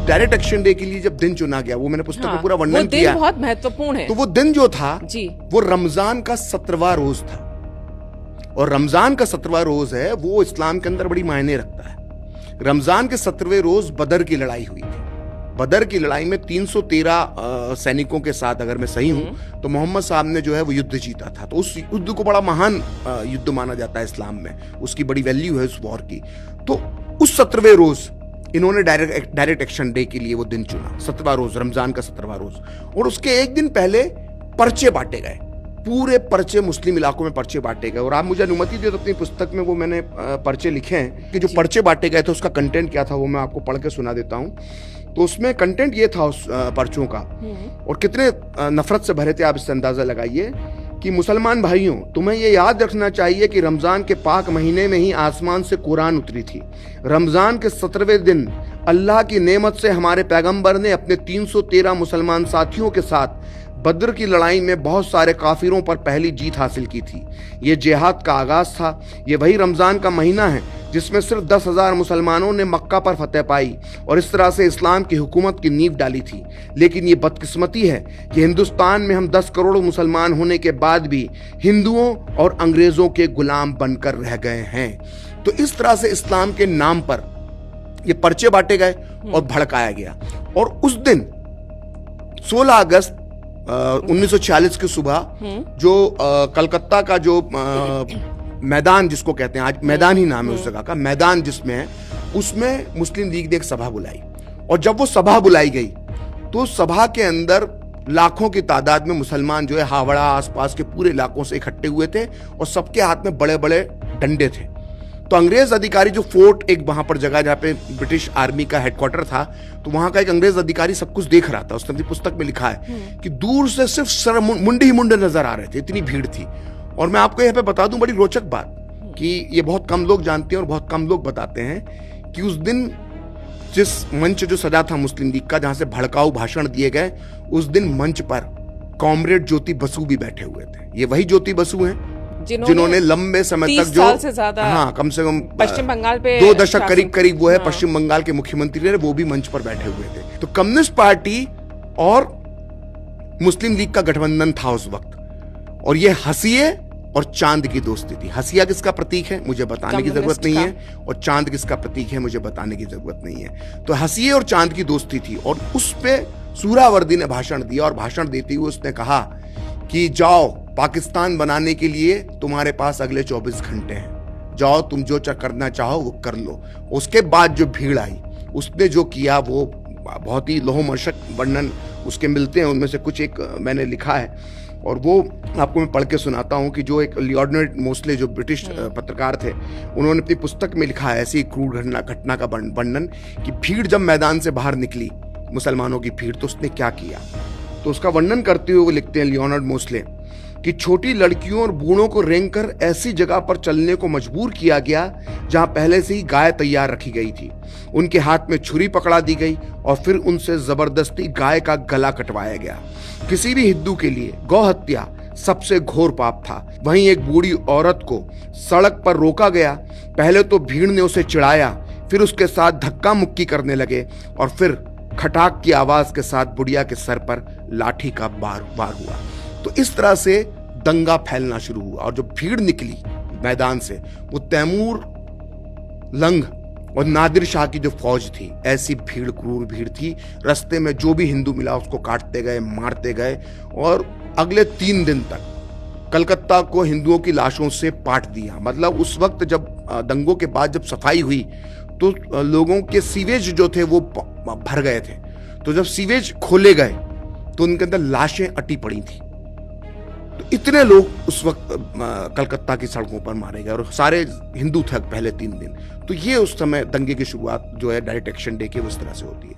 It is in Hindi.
डायरेक्ट एक्शन डे के लिए जब दिन चुना गया, वो मैंने पुस्तक में पूरा वर्णन किया, बहुत महत्वपूर्ण है। तो वो दिन जो था जी, वो रमजान का 17वां रोज था, और रमजान का 17वां रोज है वो इस्लाम के अंदर बड़ी मायने रखता है। रमजान के 17वें रोज बदर की लड़ाई हुई थी। बदर की लड़ाई में 313 सैनिकों के साथ, अगर मैं सही हूं, तो मोहम्मद साहब ने जो है वो युद्ध जीता था। तो उस युद्ध को बड़ा महान युद्ध माना जाता है इस्लाम में, उसकी बड़ी वैल्यू है उस वॉर की। तो उस 17वें रोज इन्होंने डायरेक्ट एक्शन डे के लिए वो दिन चुना, 17वां रोज, रमजान का 17वां रोज। और उसके एक दिन पहले पर्चे बांटे गए, पूरे पर्चे मुस्लिम इलाकों में पर्चे बांटे गए। और आप मुझे अनुमति दे तो अपनी पुस्तक में वो मैंने पर्चे लिखे हैं कि जो पर्चे बांटे गए थे उसका कंटेंट क्या था, वो मैं आपको पढ़ के सुना देता हूं। तो उसमें कंटेंट ये था उस पर्चों का, और कितने नफरत से भरे थे आप इससे अंदाजा लगाइए कि मुसलमान भाइयों, तुम्हें ये याद रखना चाहिए कि रमजान के पाक महीने में ही आसमान से कुरान उतरी थी। रमजान के 17वें दिन अल्लाह की नेमत से हमारे पैगंबर ने अपने 313 मुसलमान साथियों के साथ बद्र की लड़ाई में बहुत सारे काफिरों पर पहली जीत हासिल की थी। ये जिहाद का आगाज था। ये वही रमजान का महीना है जिसमें सिर्फ 10,000 मुसलमानों ने मक्का पर फतेह पाई और इस तरह से इस्लाम की हुकूमत की नींव डाली थी। लेकिन ये बदकिस्मती है कि हिंदुस्तान में हम 10 करोड़ मुसलमान होने के बाद भी हिंदुओं और अंग्रेजों के गुलाम बनकर रह गए हैं। तो इस तरह से इस्लाम के नाम पर ये पर्चे बांटे गए और भड़काया गया। और उस दिन 16 अगस्त 1946 की सुबह जो कलकत्ता का जो मैदान जिसको कहते हैं, आज मैदान ही नाम है उस जगह का, मैदान जिसमें है, उसमें मुस्लिम लीग ने एक सभा बुलाई। और जब वो सभा बुलाई गई तो सभा के अंदर लाखों की तादाद में मुसलमान जो है हावड़ा आसपास के पूरे इलाकों से इकट्ठे हुए थे और सबके हाथ में बड़े बड़े डंडे थे। तो अंग्रेज अधिकारी जो फोर्ट, एक वहां पर जगह जहां पे ब्रिटिश आर्मी का हेडक्वार्टर था, तो वहां का एक अंग्रेज अधिकारी सब कुछ देख रहा था। उसने अपनी पुस्तक में लिखा है कि दूर से सिर्फ सर मुंडे ही मुंडे नजर आ रहे थे, इतनी भीड़ थी। और मैं आपको यहाँ पे बता दूं बड़ी रोचक बात कि ये बहुत कम लोग जानते हैं और बहुत कम लोग बताते हैं कि उस दिन जिस मंच जो सजा था मुस्लिम लीग का, जहां से भड़काऊ भाषण दिए गए, उस दिन मंच पर कॉमरेड ज्योति बसु भी बैठे हुए थे। ये वही ज्योति बसु हैं जिन्होंने लंबे समय तक, जो कम से कम पश्चिम बंगाल पे 2 दशक करीब वो है, पश्चिम बंगाल के मुख्यमंत्री रहे, वो भी मंच पर बैठे हुए थे। तो कम्युनिस्ट पार्टी और मुस्लिम लीग का गठबंधन था उस वक्त, और ये हंसिए और चांद की दोस्ती थी। हंसिया किसका प्रतीक है मुझे बताने की जरूरत नहीं है, और चांद किसका प्रतीक है मुझे बताने की जरूरत नहीं है। तो हंसिए और चांद की दोस्ती थी। और उस पे सूरावर्दी ने भाषण दिया, और भाषण देते हुए उसने कहा कि जाओ, पाकिस्तान बनाने के लिए तुम्हारे पास अगले 24 घंटे हैं, जाओ तुम जो करना चाहो वो कर लो। उसके बाद जो भीड़ आई, उसने जो किया वो बहुत ही लोमहर्षक वर्णन उसके मिलते हैं। उनमें से कुछ एक मैंने लिखा है और वो आपको मैं पढ़ के सुनाता हूँ कि जो एक लियोनार्ड मोस्ले जो ब्रिटिश पत्रकार थे, उन्होंने अपनी पुस्तक में लिखा है ऐसी क्रूर घटना का वर्णन कि भीड़ जब मैदान से बाहर निकली, मुसलमानों की भीड़, तो उसने क्या किया। तो उसका वर्णन करते हुए वो लिखते हैं लियोनार्ड मोस्ले कि छोटी लड़कियों और बूढ़ों को रेंग कर ऐसी जगह पर चलने को मजबूर किया गया जहां पहले से ही गाय तैयार रखी गई थी। उनके हाथ में छुरी पकड़ा दी गई और फिर उनसे जबरदस्ती गाय का गला कटवाया गया। किसी भी हिंदू के लिए गौ हत्या सबसे घोर पाप था। वहीं एक बूढ़ी औरत को सड़क पर रोका गया। पहले तो भीड़ ने उसे चिढ़ाया, फिर उसके साथ धक्का मुक्की करने लगे और फिर खटाक की आवाज के साथ बुढ़िया के सर पर लाठी का वार हुआ। तो इस तरह से दंगा फैलना शुरू हुआ, और जो भीड़ निकली मैदान से वो तैमूर लंग और नादिर शाह की जो फौज थी, ऐसी भीड़, क्रूर भीड़ थी। रास्ते में जो भी हिंदू मिला उसको काटते गए, मारते गए, और अगले 3 दिन तक कलकत्ता को हिंदुओं की लाशों से पाट दिया। मतलब उस वक्त जब दंगों के बाद जब सफाई हुई तो लोगों के सीवेज जो थे वो भर गए थे। तो जब सीवेज खोले गए तो उनके अंदर लाशें अटी पड़ी थी। तो इतने लोग उस वक्त कलकत्ता की सड़कों पर मारे गए, और सारे हिंदू थे पहले 3 दिन। तो ये उस समय दंगे की शुरुआत जो है डायरेक्ट एक्शन डे की उस तरह से होती है।